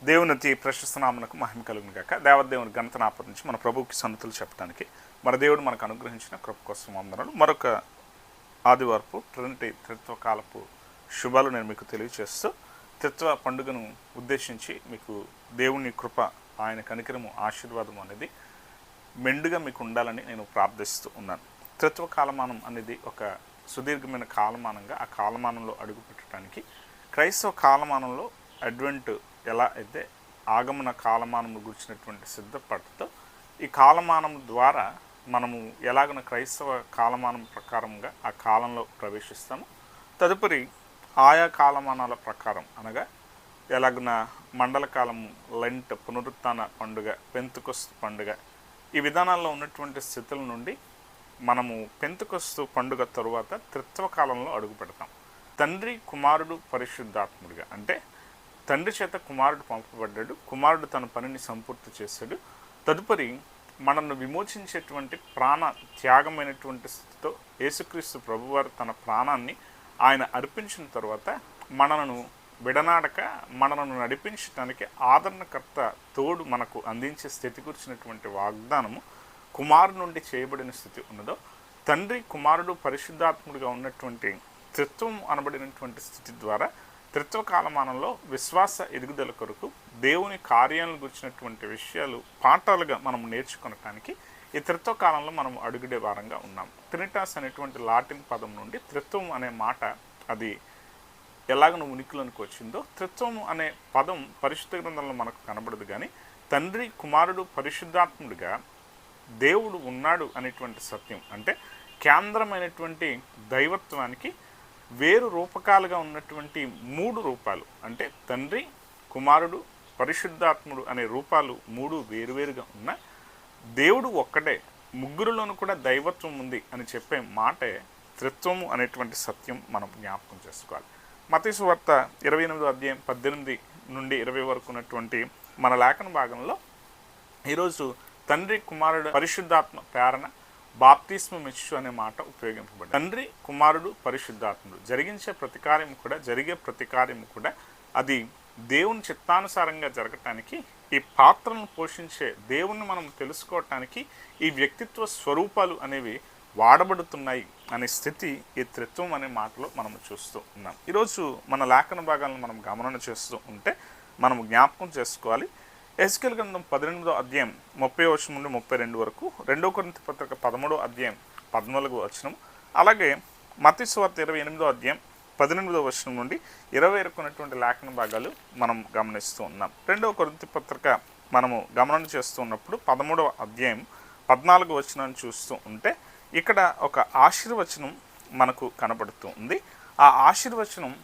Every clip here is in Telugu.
దేవుని అతి ప్రశస్త నామమునకు మహిమ కలుగును గాక. దేవదేవుని ఘనతను ఆపరించి మన ప్రభువుకి సన్నుతులు చెప్పడానికి మన దేవుడు మనకు అనుగ్రహించిన కృప కోసం వందనాలు. మరొక ఆదివారపు ట్రినిటీ త్రిత్వకాలపు శుభాలు నేను మీకు తెలియజేస్తూ త్రిత్వ పండుగను ఉద్దేశించి మీకు దేవుని కృప, ఆయన కనికరము, ఆశీర్వాదం అనేది మెండుగా మీకు ఉండాలని నేను ప్రార్థిస్తూ ఉన్నాను. త్రిత్వ కాలమానం అనేది ఒక సుదీర్ఘమైన కాలమానంగా ఆ కాలమానంలో అడుగు పెట్టడానికి క్రైస్తవ కాలమానంలో అడ్వెంట్ ఎలా అయితే ఆగమన కాలమానము గురించినటువంటి సిద్ధపడతో ఈ కాలమానం ద్వారా మనము ఎలాగన క్రైస్తవ కాలమానం ప్రకారంగా ఆ కాలంలో ప్రవేశిస్తాము. తదుపరి ఆయా కాలమానాల ప్రకారం అనగా ఎలాగున మండల కాలము, లెంట్, పునరుత్థాన పండుగ, పెంతెకొస్తు పండుగ, ఈ విధానాల్లో ఉన్నటువంటి స్థితుల నుండి మనము పెంతెకొస్తు పండుగ తరువాత త్రిత్వ కాలంలో అడుగు పెడతాం. తండ్రి, కుమారుడు, పరిశుద్ధాత్ముడిగా, అంటే తండ్రి చేత కుమారుడు పంపబడ్డాడు, కుమారుడు తన పనిని సంపూర్తి చేశాడు. తదుపరి మనల్ని విమోచించేటువంటి ప్రాణ త్యాగమైనటువంటి స్థితితో యేసుక్రీస్తు ప్రభువారు తన ప్రాణాన్ని ఆయన అర్పించిన తర్వాత మనలను విడనాడక మనలను నడిపించడానికి ఆదరణకర్త తోడు మనకు అందించే స్థితి గురించినటువంటి వాగ్దానము కుమారుడు నుండి చేయబడిన స్థితి ఉన్నదో, తండ్రి, కుమారుడు, పరిశుద్ధాత్ముడిగా ఉన్నటువంటి త్రిత్వం అనబడినటువంటి స్థితి ద్వారా త్రిత్వ కాలమానంలో విశ్వాస ఎదుగుదల కొరకు దేవుని కార్యాలను గురించినటువంటి విషయాలు పాఠాలుగా మనం నేర్చుకోవటానికి ఈ త్రిత్వ కాలంలో మనం అడుగుడే వారంగా ఉన్నాం. ట్రినిటాస్ అనేటువంటి లాటిన్ పదం నుండి త్రిత్వం అనే మాట అది ఎలాగను ఉనికిలోనికి వచ్చిందో, త్రిత్వం అనే పదం పరిశుద్ధ గ్రంథంలో మనకు కనబడదు, కానీ తండ్రి, కుమారుడు, పరిశుద్ధాత్ముడిగా దేవుడు ఉన్నాడు అనేటువంటి సత్యం, అంటే కేంద్రమైనటువంటి దైవత్వానికి వేరు రూపకాలుగా ఉన్నటువంటి మూడు రూపాలు, అంటే తండ్రి, కుమారుడు, పరిశుద్ధాత్ముడు అనే రూపాలు మూడు వేరువేరుగా ఉన్న దేవుడు ఒక్కడే, ముగ్గురులోనూ కూడా దైవత్వం ఉంది అని చెప్పే మాటే త్రిత్వము అనేటువంటి సత్యం మనం జ్ఞాపకం చేసుకోవాలి. మత్తయి సువార్త 28వ అధ్యాయం 18 నుండి 20 వరకు ఉన్నటువంటి మన లేఖన భాగంలో ఈరోజు తండ్రి, కుమారుడు, పరిశుద్ధాత్మ ప్రేరణ బాప్తిస్మం ఇచ్చు అనే మాట ఉపయోగింపబడింది. తండ్రి, కుమారుడు, పరిశుద్ధాత్ముడు జరిగే ప్రతి కార్యము కూడా అది దేవుని చిత్తానుసారంగా జరగటానికి, ఈ పాత్రలను పోషించే దేవుణ్ణి మనం తెలుసుకోవటానికి ఈ వ్యక్తిత్వ స్వరూపాలు అనేవి వాడబడుతున్నాయి అనే స్థితి ఈ త్రిత్వం అనే మాటలో మనం చూస్తూ ఉన్నాం. ఈరోజు మన లేఖన భాగాలను మనం గమనం చేస్తూ ఉంటే మనం జ్ఞాపకం చేసుకోవాలి. ఎహెజ్కేలు గ్రంథం 18వ అధ్యాయం 30 నుండి 32 వరకు, 2 కొరింథీ పత్రిక 13వ అధ్యాయం 14వ వచనం, అలాగే మత్తయి సువార్త 28వ అధ్యాయం 18వ నుండి 20 వరకు ఉన్నటువంటి లేఖన భాగాలు మనం గమనిస్తూ ఉన్నాం. 2 కొరింథీ పత్రిక మనము గమనం చేస్తూ ఉన్నప్పుడు 13వ అధ్యాయం 14వ వచనాన్ని చూస్తూ ఉంటే ఇక్కడ ఒక ఆశీర్వచనం మనకు కనబడుతూ ఉంది. ఆ ఆశీర్వచనం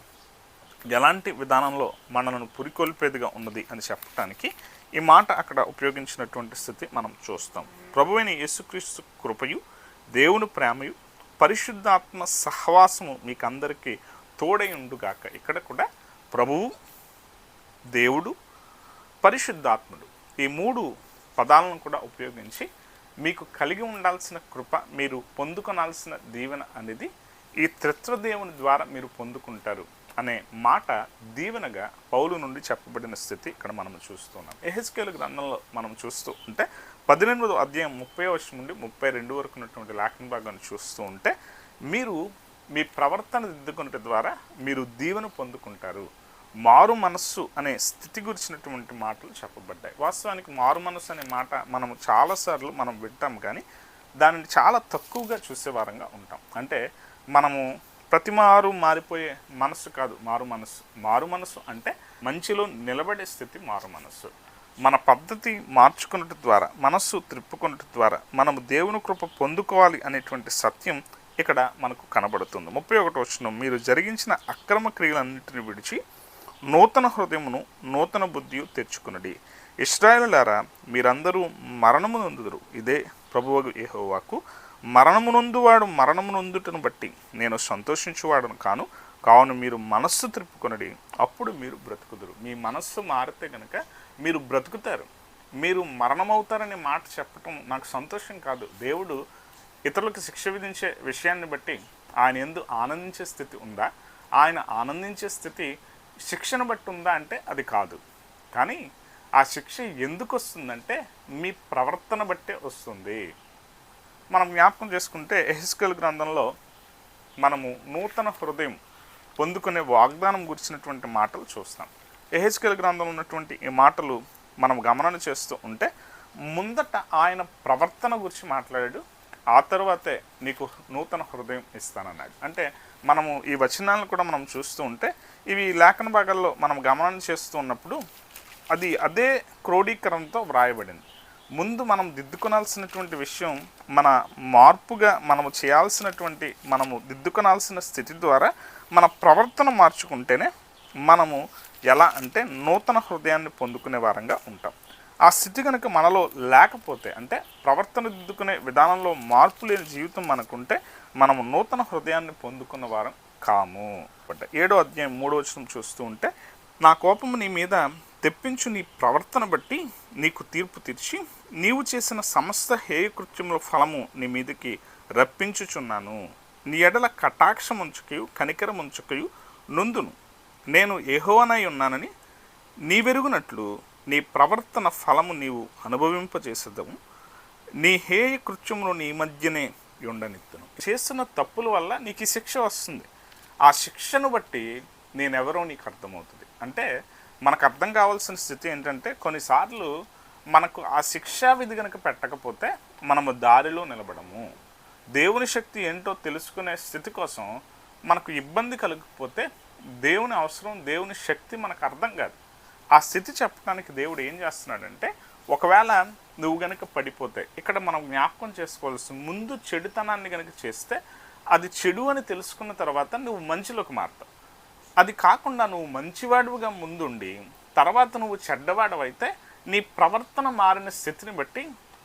ఎలాంటి విధానంలో మనలను పురికొల్పేదిగా ఉన్నది అని చెప్పడానికి ఈ మాట అక్కడ ఉపయోగించినటువంటి స్థితి మనం చూస్తాం. ప్రభువైన యేసుక్రీస్తు కృపయు, దేవుని ప్రేమయు, పరిశుద్ధాత్మ సహవాసము మీకందరికీ తోడై ఉండుగాక. ఇక్కడ కూడా ప్రభువు, దేవుడు, పరిశుద్ధాత్ముడు ఈ మూడు పదాలను కూడా ఉపయోగించి మీకు కలిగి ఉండాల్సిన కృప, మీరు పొందుకొనాల్సిన దీవెన అనేది ఈ త్రిత్వదేవుని ద్వారా మీరు పొందుకుంటారు అనే మాట దీవెనగా పౌలు నుండి చెప్పబడిన స్థితి ఇక్కడ మనం చూస్తున్నాం. ఎహెజ్కేలు గ్రంథంలో మనం చూస్తూ ఉంటే 18వ అధ్యాయం 30 నుండి 32 వరకు ఉన్నటువంటి లేఖన భాగాన్ని చూస్తూ ఉంటే మీరు మీ ప్రవర్తన దిద్దుకునే ద్వారా మీరు దీవెన పొందుకుంటారు. మారు మనస్సు అనే స్థితి గురించినటువంటి మాటలు చెప్పబడ్డాయి. వాస్తవానికి మారు మనస్సు అనే మాట మనము చాలాసార్లు మనం వింటాం, కానీ దానిని చాలా తక్కువగా చూసేవారంగా ఉంటాం. అంటే మనము ప్రతిమారు మారిపోయే మనస్సు కాదు మారు మనస్సు. మారు మనస్సు అంటే మంచిలో నిలబడే స్థితి మారు మనస్సు. మన పద్ధతి మార్చుకున్నట్టు ద్వారా, మనస్సు త్రిప్పుకున్నట్టు ద్వారా మనము దేవుని కృప పొందుకోవాలి అనేటువంటి సత్యం ఇక్కడ మనకు కనబడుతుంది. 31వ వచనం, మీరు జరిగించిన అక్రమ క్రియలన్నింటిని విడిచి నూతన హృదయమును, నూతన బుద్ధియు తెచ్చుకున్నది. ఇశ్రాయేలులారా, మీరందరూ మరణము నొందుదురు. ఇదే ప్రభువగు యెహోవాకు. మరణమునొందువాడు మరణమునొందుటను బట్టి నేను సంతోషించువాడను కావున మీరు మనస్సు త్రిప్పుకొనడి, అప్పుడు మీరు బ్రతుకుదురు. మీ మనస్సు మారితే కనుక మీరు బ్రతుకుతారు. మీరు మరణమవుతారనే మాట చెప్పటం నాకు సంతోషం కాదు. దేవుడు ఇతరులకు శిక్ష విధించే విషయాన్ని బట్టి ఆయన యందు ఆనందించే స్థితి ఉందా? ఆయన ఆనందించే స్థితి శిక్షను బట్టి ఉందా అంటే అది కాదు. కానీ ఆ శిక్ష ఎందుకు వస్తుందంటే మీ ప్రవర్తన బట్టే వస్తుంది. మనం జ్ఞాపకం చేసుకుంటే యెహెజ్కేలు గ్రంథంలో మనము నూతన హృదయం పొందుకునే వాగ్దానం గురించినటువంటి మాటలు చూస్తాం. యెహెజ్కేలు గ్రంథంలో ఉన్నటువంటి ఈ మాటలు మనం గమనం చేస్తూ ఉంటే ముందట ఆయన ప్రవర్తన గురించి మాట్లాడాడు, ఆ తర్వాతే నీకు నూతన హృదయం ఇస్తానన్నాడు. అంటే మనము ఈ వచనాలను కూడా మనం చూస్తూ ఉంటే ఇవి లేఖన భాగాల్లో మనం గమనం చేస్తూ ఉన్నప్పుడు అదే క్రోడీకరణతో వ్రాయబడింది. ముందు మనం దిద్దుకొనాల్సినటువంటి విషయం, మన మార్పుగా మనము చేయాల్సినటువంటి, మనము దిద్దుకొనాల్సిన స్థితి ద్వారా మన ప్రవర్తన మార్చుకుంటేనే మనము ఎలా అంటే నూతన హృదయాన్ని పొందుకునే వారంగా ఉంటాం. ఆ స్థితి కనుక మనలో లేకపోతే, అంటే ప్రవర్తన దిద్దుకునే విధానంలో మార్పు లేని జీవితం మనకుంటే మనము నూతన హృదయాన్ని పొందుకున్న వారం కాము. 7వ అధ్యాయం 3వ వచనం చూస్తూ ఉంటే, నా కోపము నీ మీద తెప్పించు నీ ప్రవర్తన బట్టి నీకు తీర్పు తీర్చి నీవు చేసిన సమస్త హేయకృత్యముల ఫలము నీ మీదకి రప్పించుచున్నాను. నీ ఎడల కటాక్షముంచుకయు కనికరముంచుకయు నుందును. నేను యెహోవానై ఉన్నానని నీవెరుగునట్లు నీ ప్రవర్తన ఫలము నీవు అనుభవింపజేసేదము. నీ హేయ కృత్యములు నీ మధ్యనే ఉండనిత్తును. చేస్తున్న తప్పుల వల్ల నీకు ఈ శిక్ష వస్తుంది. ఆ శిక్షను బట్టి నేనెవరో నీకు అర్థమవుతుంది. అంటే మనకు అర్థం కావాల్సిన స్థితి ఏంటంటే, కొన్నిసార్లు మనకు ఆ శిక్షా విధి కనుక పెట్టకపోతే మనము దారిలో నిలబడము. దేవుని శక్తి ఏంటో తెలుసుకునే స్థితి కోసం మనకు ఇబ్బంది కలగకపోతే దేవుని అవసరం, దేవుని శక్తి మనకు అర్థం కాదు. ఆ స్థితి చెప్పడానికి దేవుడు ఏం చేస్తున్నాడంటే, ఒకవేళ నువ్వు గనుక పడిపోతే, ఇక్కడ మనం జ్ఞాపకం చేసుకోవాల్సి, ముందు చెడుతనాన్ని కనుక చేస్తే అది చెడు అని తెలుసుకున్న తర్వాత నువ్వు మంచిలోకి మారుతావు. అది కాకుండా నువ్వు మంచివాడుగా ముందుండి తర్వాత నువ్వు చెడ్డవాడవైతే నీ ప్రవర్తన మారిన స్థితిని బట్టి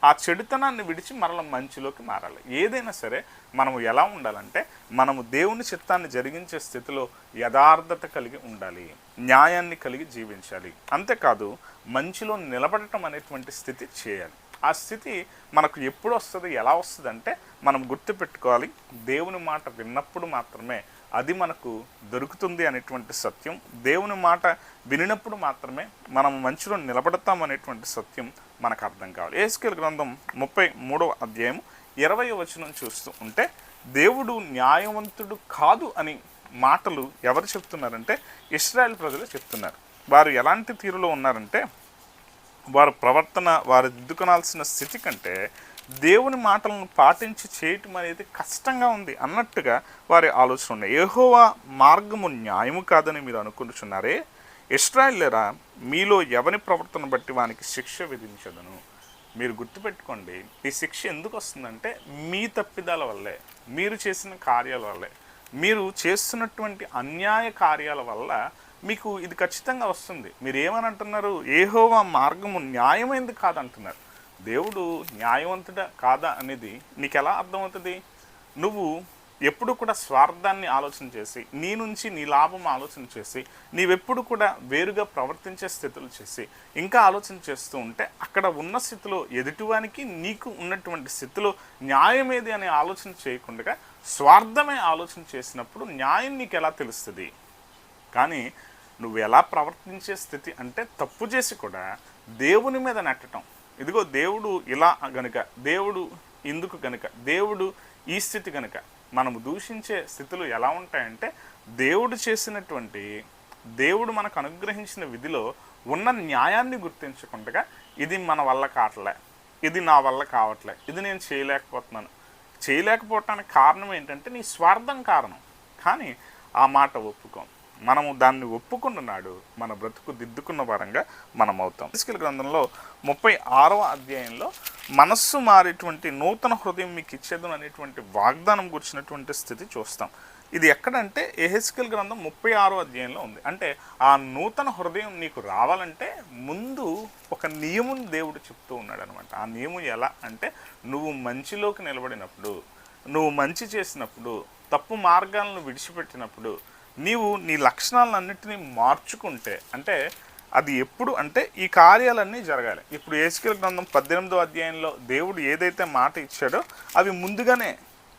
ఆ చెడుతనాన్ని విడిచి మరల మంచిలోకి మారాలి. ఏదైనా సరే మనము ఎలా ఉండాలంటే, మనము దేవుని చిత్తాన్ని జరిగించే స్థితిలో యథార్థత కలిగి ఉండాలి, న్యాయాన్ని కలిగి జీవించాలి. అంతేకాదు మంచిలో నిలబడటం అనేటువంటి స్థితి చేయాలి. ఆ స్థితి మనకు ఎప్పుడు వస్తుంది, ఎలా వస్తుంది అంటే, మనం గుర్తుపెట్టుకోవాలి, దేవుని మాట విన్నప్పుడు మాత్రమే అది మనకు దొరుకుతుంది అనేటువంటి సత్యం. దేవుని మాట వినినప్పుడు మాత్రమే మనం మంచిలో నిలబడతాం అనేటువంటి సత్యం మనకు అర్థం కావాలి. యెహెజ్కేలు గ్రంథం 33వ అధ్యాయం 20వ వచనం చూస్తూ ఉంటే, దేవుడు న్యాయవంతుడు కాదు అని మాటలు ఎవరు చెప్తున్నారంటే ఇశ్రాయేల్ ప్రజలు చెప్తున్నారు. వారు ఎలాంటి తీరులో ఉన్నారంటే, వారి ప్రవర్తన, వారు దిద్దుకొనాల్సిన స్థితి కంటే దేవుని మాటలను పాటించి చేయటం అనేది కష్టంగా ఉంది అన్నట్టుగా వారి ఆలోచన ఉన్నాయి. యెహోవా మార్గము న్యాయము కాదని మీరు అనుకుంటున్నారే, ఇశ్రాయేలురా మీలో ఎవరి ప్రవర్తన బట్టి వానికి శిక్ష విధించదను. మీరు గుర్తుపెట్టుకోండి, ఈ శిక్ష ఎందుకు వస్తుందంటే మీ తప్పిదాల వల్లే, మీరు చేసిన కార్యాల వల్లే, మీరు చేస్తున్నటువంటి అన్యాయ కార్యాల వల్ల మీకు ఇది ఖచ్చితంగా వస్తుంది. మీరు ఏమని అంటున్నారు? యెహోవా మార్గము న్యాయమైంది కాదంటున్నారు. దేవుడు న్యాయవంతుడా కాదా అనేది నీకు ఎలా అర్థమవుతుంది? నువ్వు ఎప్పుడు కూడా స్వార్థాన్ని ఆలోచన చేసి, నీ నుంచి నీ లాభం ఆలోచన చేసి, నీవెప్పుడు కూడా వేరుగా ప్రవర్తించే స్థితులు చేసి ఇంకా ఆలోచన చేస్తూ ఉంటే, అక్కడ ఉన్న స్థితిలో ఎదుటివానికి నీకు ఉన్నటువంటి స్థితిలో న్యాయం ఏది అనే ఆలోచన చేయకుండా స్వార్థమే ఆలోచన చేసినప్పుడు న్యాయం నీకు ఎలా తెలుస్తుంది? కానీ నువ్వు ఎలా ప్రవర్తించే స్థితి అంటే, తప్పు చేసి కూడా దేవుని మీద నెట్టడం. ఇదిగో దేవుడు ఇలా గనుక, దేవుడు ఇందుకు గనుక, దేవుడు ఈ స్థితి గనుక, మనము దూషించే స్థితులు ఎలా ఉంటాయంటే, దేవుడు చేసినటువంటి, దేవుడు మనకు అనుగ్రహించిన విధిలో ఉన్న న్యాయాన్ని గుర్తించకుండా ఇది మన వల్ల కావట్లే, ఇది నా వల్ల కావట్లే, ఇది నేను చేయలేకపోతున్నాను. చేయలేకపోవటానికి కారణం ఏంటంటే నీ స్వార్థం కారణం. కానీ ఆ మాట ఒప్పుకోం. మనము దాన్ని ఒప్పుకున్నాడు మన బ్రతుకు దిద్దుకున్న వారంగా మనం అవుతాం. యెహెజ్కేలు గ్రంథంలో 36వ అధ్యాయంలో మనస్సు మారేటువంటి నూతన హృదయం మీకు ఇచ్చేదను అనేటువంటి వాగ్దానం గురించినటువంటి స్థితి చూస్తాం. ఇది ఎక్కడంటే యెహెజ్కేలు గ్రంథం 36వ అధ్యాయంలో ఉంది. అంటే ఆ నూతన హృదయం నీకు రావాలంటే ముందు ఒక నియమం దేవుడు చెప్తూ ఉన్నాడు అనమాట. ఆ నియమం ఎలా అంటే, నువ్వు మంచిలోకి నిలబడినప్పుడు, నువ్వు మంచి చేసినప్పుడు, తప్పు మార్గాలను విడిచిపెట్టినప్పుడు, నీవు నీ లక్షణాలన్నింటినీ మార్చుకుంటే, అంటే అది ఎప్పుడు అంటే ఈ కార్యాలన్నీ జరగాలి. ఇప్పుడు యెహెజ్కేలు గ్రంథం 18వ అధ్యాయంలో దేవుడు ఏదైతే మాట ఇచ్చాడో అవి ముందుగానే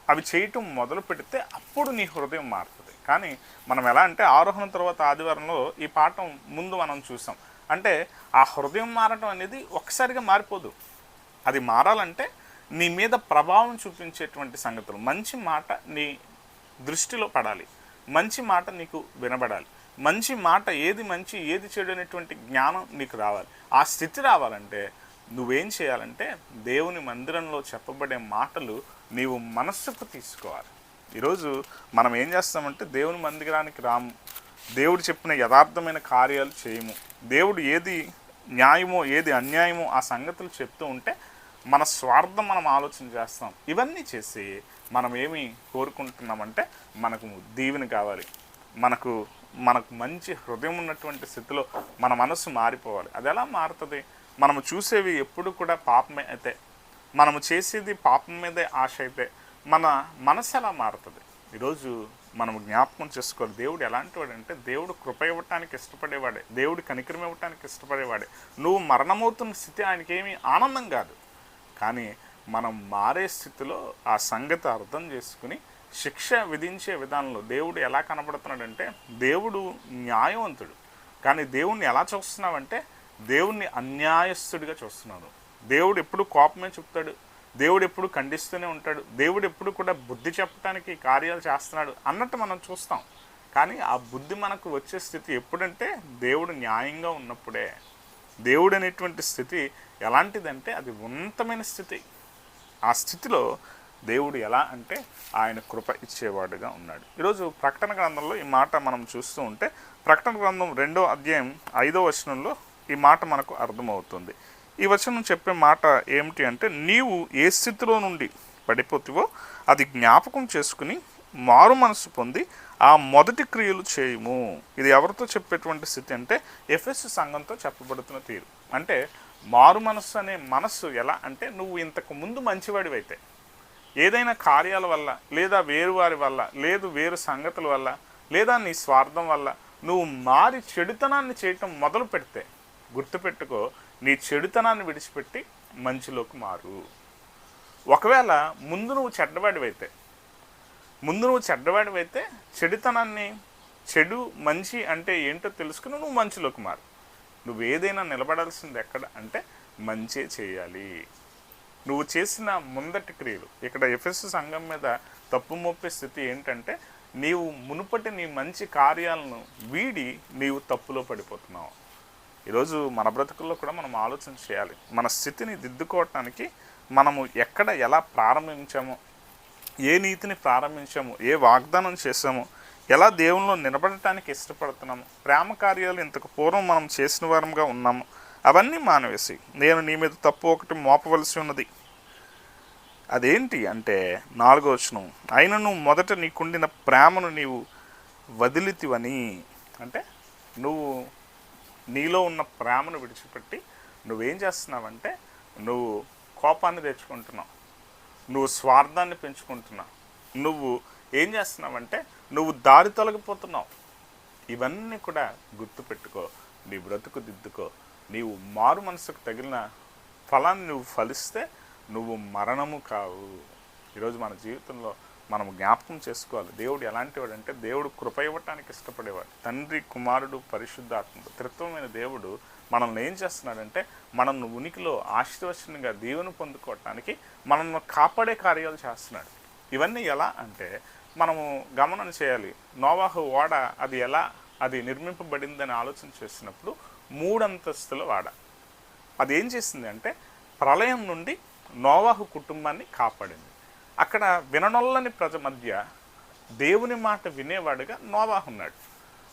అవి చేయటం మొదలు పెడితే అప్పుడు నీ హృదయం మారుతుంది. కానీ మనం ఎలా అంటే, ఆరోహణం తర్వాత ఆదివారంలో ఈ పాఠం ముందు మనం చూసాం. అంటే ఆ హృదయం మారటం అనేది ఒక్కసారిగా మారిపోదు. అది మారాలంటే నీ మీద ప్రభావం చూపించేటువంటి సంగతులు, మంచి మాట నీ దృష్టిలో పడాలి, మంచి మాట నీకు వినబడాలి, మంచి మాట ఏది మంచి ఏది చెడు అనేటువంటి జ్ఞానం నీకు రావాలి. ఆ స్థితి రావాలంటే నువ్వేం చేయాలంటే దేవుని మందిరంలో చెప్పబడే మాటలు నీవు మనస్సుకు తీసుకోవాలి. ఈరోజు మనం ఏం చేస్తామంటే దేవుని మందిరానికి రాము, దేవుడు చెప్పిన యథార్థమైన కార్యాలు చేయము, దేవుడు ఏది న్యాయమో ఏది అన్యాయమో ఆ సంగతులు చెప్తూ ఉంటే మన స్వార్థం మనం ఆలోచన చేస్తాం. ఇవన్నీ చేసి మనం ఏమి కోరుకుంటున్నామంటే మనకు దీవెన కావాలి, మనకు మంచి హృదయం ఉన్నటువంటి స్థితిలో మన మనసు మారిపోవాలి. అది ఎలా మారుతుంది? మనము చూసేవి ఎప్పుడు కూడా పాపమే అయితే, మనము చేసేది పాపం మీదే ఆశ అయితే మన మనసు ఎలా మారుతుంది? ఈరోజు మనము జ్ఞాపకం చేసుకోవాలి, దేవుడు ఎలాంటి వాడంటే దేవుడు కృప ఇవ్వటానికి ఇష్టపడేవాడే, దేవుడు కనికరం ఇవ్వటానికి ఇష్టపడేవాడే. నువ్వు మరణమవుతున్న స్థితి ఆయనకేమీ ఆనందం కాదు, కానీ మనం మారే స్థితిలో ఆ సంగతి అర్థం చేసుకుని శిక్ష విధించే విధానంలో దేవుడు ఎలా కనబడుతున్నాడంటే దేవుడు న్యాయవంతుడు, కానీ దేవుణ్ణి ఎలా చూస్తున్నావంటే దేవుణ్ణి అన్యాయస్తుడిగా చూస్తున్నాడు. దేవుడు ఎప్పుడు కోపమే చెప్తాడు, దేవుడు ఎప్పుడు ఖండిస్తూనే ఉంటాడు, దేవుడు ఎప్పుడు కూడా బుద్ధి చెప్పడానికి కార్యాలు చేస్తున్నాడు అన్నట్టు మనం చూస్తాం. కానీ ఆ బుద్ధి మనకు వచ్చే స్థితి ఎప్పుడంటే దేవుడు న్యాయంగా ఉన్నప్పుడే. దేవుడు అనేటువంటి స్థితి ఎలాంటిదంటే అది ఉన్నతమైన స్థితి. ఆ స్థితిలో దేవుడు ఎలా అంటే ఆయన కృప ఇచ్చేవాడుగా ఉన్నాడు. ఈరోజు ప్రకటన గ్రంథంలో ఈ మాట మనం చూస్తూ ఉంటే ప్రకటన గ్రంథం 2వ అధ్యాయం 5వ వచనంలో ఈ మాట మనకు అర్థమవుతుంది. ఈ వచనం చెప్పే మాట ఏమిటి అంటే, నీవు ఏ స్థితిలో నుండి పడిపోతివో అది జ్ఞాపకం చేసుకుని మారు మనసు పొంది ఆ మొదటి క్రియలు చేయము. ఇది ఎవరితో చెప్పేటువంటి స్థితి అంటే ఎఫెసు సంఘంతో చెప్పబడుతున్న తీరు. అంటే మారు మనస్సు అనే మనస్సు ఎలా అంటే, నువ్వు ఇంతకు ముందు మంచివాడివైతే ఏదైనా కార్యాల వల్ల లేదా వేరు వారి వల్ల లేదు వేరు సంగతుల వల్ల లేదా నీ స్వార్థం వల్ల నువ్వు మారి చెడుతనాన్ని చేయటం మొదలు పెడితే గుర్తుపెట్టుకో, నీ చెడుతనాన్ని విడిచిపెట్టి మంచిలోకి మారు. ఒకవేళ ముందు నువ్వు చెడ్డవాడివైతే చెడుతనాన్ని, చెడు మంచి అంటే ఏంటో తెలుసుకుని నువ్వు మంచిలోకి మారు. నువ్వు ఏదైనా నిలబడాల్సింది ఎక్కడ అంటే మంచే చేయాలి. నువ్వు చేసిన ముందటి క్రియలు, ఇక్కడ ఎఫెసు సంఘం మీద తప్పు మోపే స్థితి ఏంటంటే నీవు మునుపటి నీ మంచి కార్యాలను వీడి నీవు తప్పులో పడిపోతున్నావు. ఈరోజు మన బ్రతుకుల్లో కూడా మనం ఆలోచన చేయాలి, మన స్థితిని దిద్దుకోవటానికి మనము ఎక్కడ ఎలా ప్రారంభించామో, ఏ నీతిని ప్రారంభించాము, ఏ వాగ్దానం చేసామో, ఎలా దేవునిలో నిలబడటానికి ఇష్టపడుతున్నాము, ప్రేమ కార్యాలు ఇంతకు పూర్వం మనం చేసిన వారంగా ఉన్నాము, అవన్నీ మానవేసి నేను నీ మీద తప్పు ఒకటి మోపవలసి ఉన్నది. అదేంటి అంటే 4వ వచనం, అయినను మొదట నీకుండిన ప్రేమను నీవు వదిలితివని. అంటే నువ్వు నీలో ఉన్న ప్రేమను విడిచిపెట్టి నువ్వేం చేస్తున్నావంటే నువ్వు కోపాన్ని తెచ్చుకుంటున్నావు, నువ్వు స్వార్థాన్ని పెంచుకుంటున్నావు, నువ్వు ఏం చేస్తున్నావంటే నువ్వు దారి తొలగిపోతున్నావు. ఇవన్నీ కూడా గుర్తుపెట్టుకో, నీ బ్రతుకు దిద్దుకో. నీవు మారు మనసుకు తగిలిన ఫలాన్ని నువ్వు ఫలిస్తే నువ్వు మరణము కావు. ఈరోజు మన జీవితంలో మనం జ్ఞాపకం చేసుకోవాలి, దేవుడు ఎలాంటి వాడు అంటే దేవుడు కృప ఇవ్వటానికి ఇష్టపడేవాడు. తండ్రి, కుమారుడు, పరిశుద్ధాత్ముడు త్రిత్వమైన దేవుడు మనల్ని ఏం చేస్తున్నాడంటే మనల్ని ఉనికిలో ఆశీర్వచనంగా దేవుని పొందుకోవటానికి మనల్ని కాపాడే కార్యాలు చేస్తున్నాడు. ఇవన్నీ ఎలా అంటే మనము గమనం చేయాలి. నోవాహు ఓడ అది నిర్మింపబడిందని ఆలోచన చేసినప్పుడు 3 అంతస్తుల వాడ. అది ఏం చేసింది అంటే ప్రళయం నుండి నోవాహు కుటుంబాన్ని కాపాడింది. అక్కడ విననొల్లని ప్రజ మధ్య దేవుని మాట వినేవాడుగా నోవాహు ఉన్నాడు.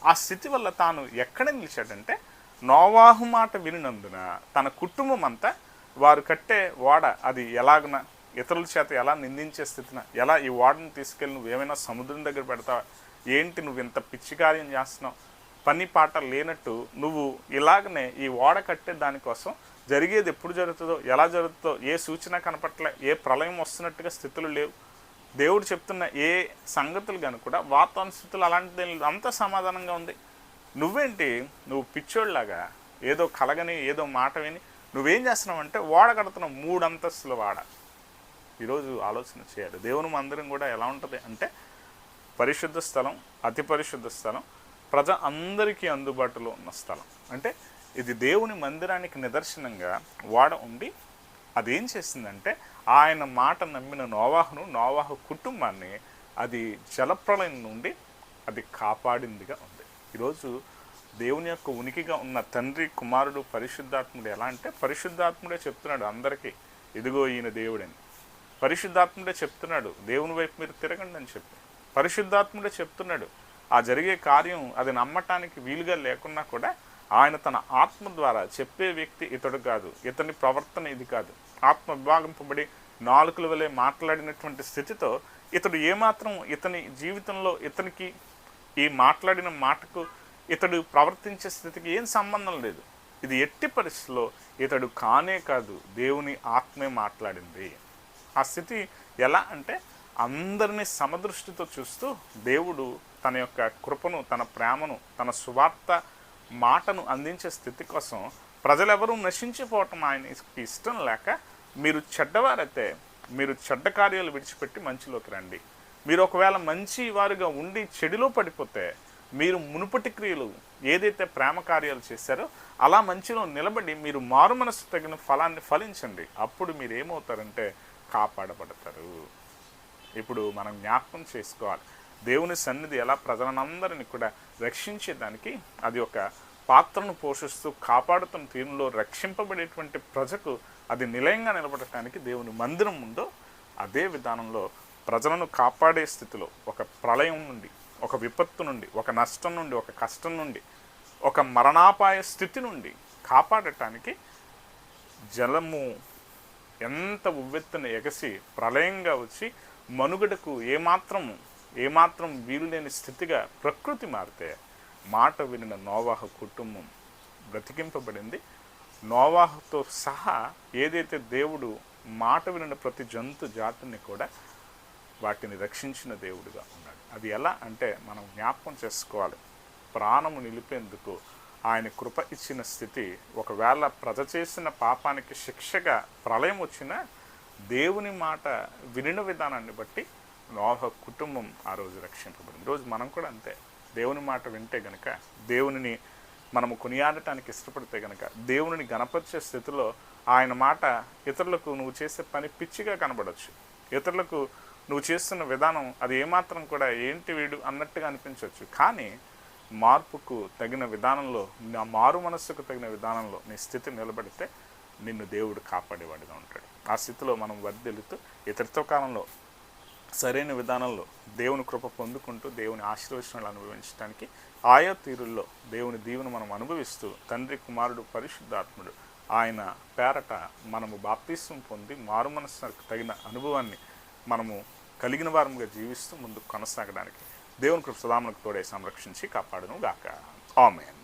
ఆ స్థితి వల్ల తాను ఎక్కడ నిలిచాడంటే నోవాహు మాట వినినందున తన కుటుంబం అంతా వారు కట్టే ఓడ అది ఎలాగున ఇతరుల చేత ఎలా నిందించే స్థితిన, ఎలా ఈ ఓడను తీసుకెళ్ళి నువ్వేమైనా సముద్రం దగ్గర పెడతావా, ఏంటి నువ్వు ఇంత పిచ్చి కార్యం చేస్తున్నావు, పని పాట లేనట్టు నువ్వు ఇలాగనే ఈ ఓడ కట్టే దానికోసం జరిగేది ఎప్పుడు జరుగుతుందో ఎలా జరుగుతుందో ఏ సూచన కనపట్లే, ఏ ప్రళయం వస్తున్నట్టుగా స్థితులు లేవు. దేవుడు చెప్తున్న ఏ సంగతులు కానీ కూడా వాతావరణ స్థితులు అలాంటిది అంతా సమాధానంగా ఉంది. నువ్వేంటి నువ్వు పిచ్చోళ్ళలాగా ఏదో కలగని ఏదో మాట విని నువ్వేం చేస్తున్నావంటే ఓడ కడుతున్నావు, 3 అంతస్తుల వాడ. ఈరోజు ఆలోచన చేయాలి, దేవుని మందిరం కూడా ఎలా ఉంటుంది అంటే పరిశుద్ధ స్థలం, అతి పరిశుద్ధ స్థలం, ప్రజ అందరికీ అందుబాటులో ఉన్న స్థలం. అంటే ఇది దేవుని మందిరానికి నిదర్శనంగా వాడ ఉండి అదేం చేసిందంటే ఆయన మాట నమ్మిన నోవాహు కుటుంబాన్ని అది జలప్రళయం నుండి అది కాపాడిందిగా ఉంది. ఈరోజు దేవుని యొక్క ఉనికిగా ఉన్న తండ్రి, కుమారుడు, పరిశుద్ధాత్ముడు ఎలా అంటే పరిశుద్ధాత్ముడే చెప్తున్నాడు అందరికీ, ఇదిగో ఈయన దేవుడని. పరిశుద్ధాత్ముడే చెప్తున్నాడు దేవుని వైపు మీరు తిరగండి అని చెప్పి. పరిశుద్ధాత్ముడే చెప్తున్నాడు ఆ జరిగే కార్యం అది నమ్మటానికి వీలుగా లేకున్నా కూడా ఆయన తన ఆత్మ ద్వారా చెప్పే వ్యక్తి ఇతడు కాదు, ఇతని ప్రవర్తన ఇది కాదు. ఆత్మ విభాగింపబడి నాలుకల వలె మాట్లాడినటువంటి స్థితితో ఇతడు ఏమాత్రం ఇతని జీవితంలో ఇతనికి ఈ మాట్లాడిన మాటకు ఇతడు ప్రవర్తించే స్థితికి ఏం సంబంధం లేదు. ఇది ఎట్టి పరిస్థితిలో ఇతడు కానే కాదు, దేవుని ఆత్మే మాట్లాడింది. ఆ స్థితి ఎలా అంటే అందరినీ సమదృష్టితో చూస్తూ దేవుడు తన యొక్క కృపను, తన ప్రేమను, తన సువార్త మాటను అందించే స్థితి కోసం ప్రజలెవరూ నశించిపోవటం ఆయనకి ఇష్టం లేక, మీరు చెడ్డవారైతే మీరు చెడ్డ కార్యాలు విడిచిపెట్టి మంచిలోకి రండి, మీరు ఒకవేళ మంచి వారుగా ఉండి చెడులో పడిపోతే మీరు మునుపటి క్రియలు ఏదైతే ప్రేమ కార్యాలు చేశారో అలా మంచిలో నిలబడి మీరు మారు మనసు తగిన ఫలాన్ని ఫలించండి, అప్పుడు మీరు ఏమవుతారంటే కాపాడబడతారు. ఇప్పుడు మనం జ్ఞాపకం చేసుకోవాలి, దేవుని సన్నిధి ఎలా ప్రజలందరినీ కూడా రక్షించేదానికి అది ఒక పాత్రను పోషిస్తూ కాపాడుతున్న తీరులో రక్షింపబడేటువంటి ప్రజకు అది నిలయంగా నిలబడటానికి దేవుని మందిరం ఉందో అదే విధానంలో ప్రజలను కాపాడే స్థితిలో ఒక ప్రళయం నుండి, ఒక విపత్తు నుండి, ఒక నష్టం నుండి, ఒక కష్టం నుండి, ఒక మరణాపాయ స్థితి నుండి కాపాడటానికి జలము ఎంత ఉవ్వెత్తున ఎగసి ప్రళయంగా వచ్చి మనుగడకు ఏమాత్రం వీలులేని స్థితిగా ప్రకృతి మారితే మాట వినిన నోవాహు కుటుంబం బ్రతికింపబడింది. నోవాహుతో సహా ఏదైతే దేవుడు మాట వినిన ప్రతి జంతు జాతిని కూడా వాటిని రక్షించిన దేవుడిగా ఉన్నాడు. అది ఎలా అంటే మనం జ్ఞాపకం చేసుకోవాలి, ప్రాణము నిలిపేందుకు ఆయన కృప ఇచ్చిన స్థితి. ఒకవేళ ప్రజ చేసిన పాపానికి శిక్షగా ప్రళయం వచ్చినా దేవుని మాట వినిన విధానాన్ని బట్టి నోవాహు కుటుంబం ఆ రోజు రక్షింపబడింది. ఈరోజు మనం కూడా అంతే, దేవుని మాట వింటే గనక, దేవునిని మనము కొనియాడటానికి ఇష్టపడితే గనక, దేవునిని గణపరిచే స్థితిలో ఆయన మాట ఇతరులకు నువ్వు చేసే పని పిచ్చిగా కనబడవచ్చు, ఇతరులకు నువ్వు చేస్తున్న విధానం అది ఏమాత్రం కూడా ఏంటి వీడు అన్నట్టుగా అనిపించవచ్చు. కానీ మార్పుకు తగిన విధానంలో, నా మారు మనస్సుకు తగిన విధానంలో నీ స్థితి నిలబడితే నిన్ను దేవుడు కాపాడేవాడిగా ఉంటాడు. ఆ స్థితిలో మనం వర్ధిల్లుతూ ఇతరుతో కాలంలో సరైన విధానంలో దేవుని కృప పొందుకుంటూ దేవుని ఆశీర్వచనాలు అనుభవించడానికి ఆయా తీరుల్లో దేవుని దీవెను మనం అనుభవిస్తూ తండ్రి, కుమారుడు, పరిశుద్ధాత్ముడు ఆయన పేరట మనము బాప్తిస్వం పొంది మారు మనస్సుకు తగిన అనుభవాన్ని మనము కలిగిన వారముగా జీవిస్తూ ముందుకు కొనసాగడానికి దేవుని కృప సదాములకు తోడే సంరక్షించి కాపాడును గాక. ఆమేన్.